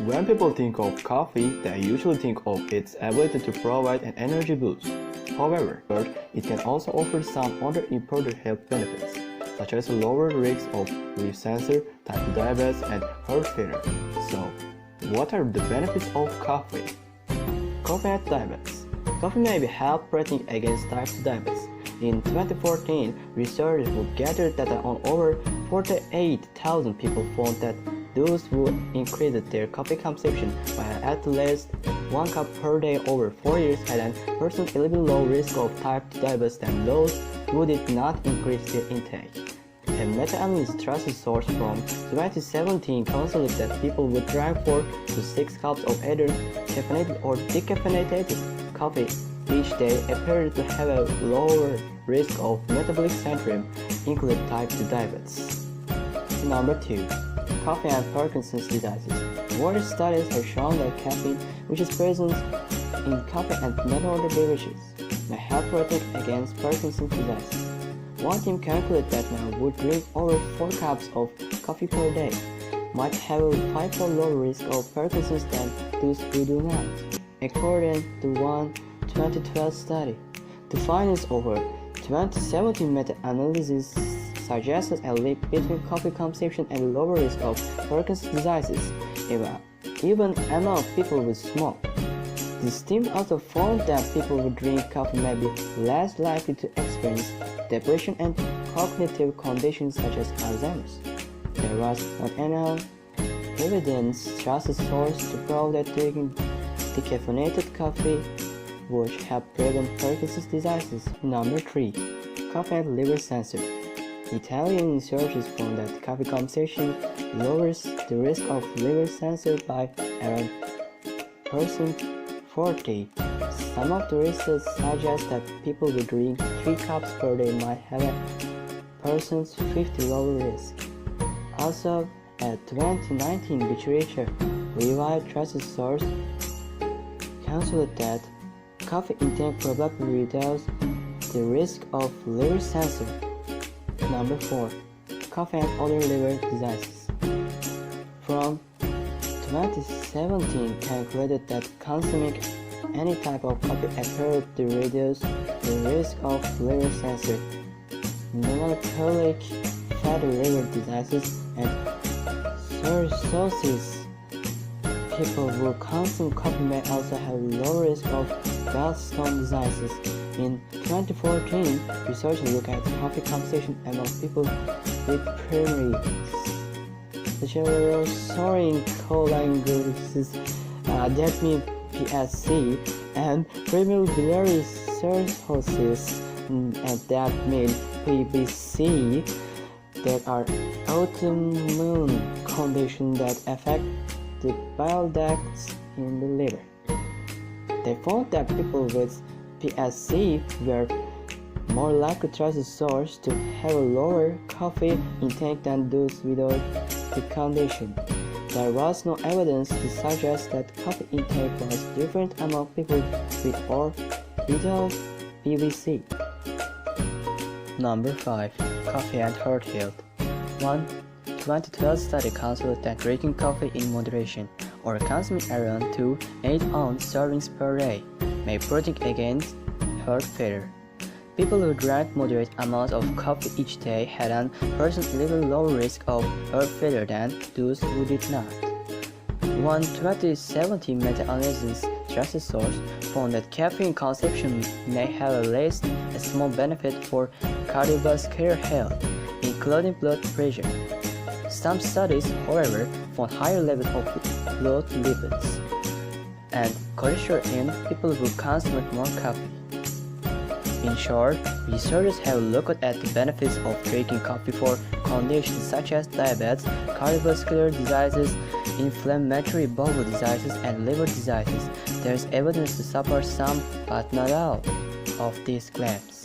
When people think of coffee, they usually think of its ability to provide an energy boost. However, it can also offer some other important health benefits, such as lower risks of liver cancer, type 2 diabetes, and heart failure. So, what are the benefits of coffee? Coffee and diabetes. Coffee may be help protecting against type 2 diabetes. In 2014, researchers who gathered data on over 48,000 people found that those who increased their coffee consumption by at least 1 cup per day over 4 years had an percent a little low risk of type 2 diabetes than those who did not increase their intake. A meta-analysis trusted source from 2017 considered that people would drink 4 to 6 cups of either caffeinated or decaffeinated coffee each day appeared to have a lower risk of metabolic syndrome, including type 2 diabetes. Number 2. Coffee and Parkinson's diseases. More studies have shown that caffeine, which is present in coffee and many other beverages, may help protect against Parkinson's disease. One team calculated that now would drink over 4 cups of coffee per day might have a 5-fold lower risk of Parkinson's than those who do not, according to one 2012 study. The findings of a 2017 meta-analysis suggested a link between coffee consumption and lower risk of Parkinson's diseases, even among people who smoke. This team also found that people who drink coffee may be less likely to experience depression and cognitive conditions such as Alzheimer's. There was not enough evidence trusted source to prove that drinking decaffeinated coffee would help prevent Parkinson's diseases. Number 3. Coffee and liver cancer. Italian researchers found that coffee consumption lowers the risk of liver cancer by around 40%. Some of the research suggests that people who drink 3 cups per day might have a 50% lower risk. Also, a 2019 literature review trusted source concluded that coffee intake probably reduces the risk of liver cancer. Number 4. Coffee and other liver diseases. From 2017 calculated that consuming any type of coffee appeared to reduce the risk of liver cancer, non-alcoholic fatty liver diseases, and cirrhosis. People who consume coffee may also have low risk of gallstone diseases. In 2014, researchers looked at coffee consumption among people with primary cerebral cholangitis, that means PSC, and primary biliary cirrhosis, and that means PBC, that are autoimmune conditions that affect the bile ducts in the liver. They found that people with PSC were more likely to trust the source to have a lower coffee intake than those without the condition. There was no evidence to suggest that coffee intake was different among people with or without PBC. Number 5. Coffee and heart health. One 2012 study concluded that drinking coffee in moderation, or consuming around 2 8-ounce servings per day, may protect against heart failure. People who drank moderate amounts of coffee each day had an little lower risk of heart failure than those who did not. One 2017 meta-analysis trusted source found that caffeine consumption may have at least a small benefit for cardiovascular health, including blood pressure. Some studies, however, found higher levels of blood lipids and cholesterol in people who consume more coffee. In short, researchers have looked at the benefits of drinking coffee for conditions such as diabetes, cardiovascular diseases, inflammatory bowel diseases, and liver diseases. There is evidence to support some, but not all, of these claims.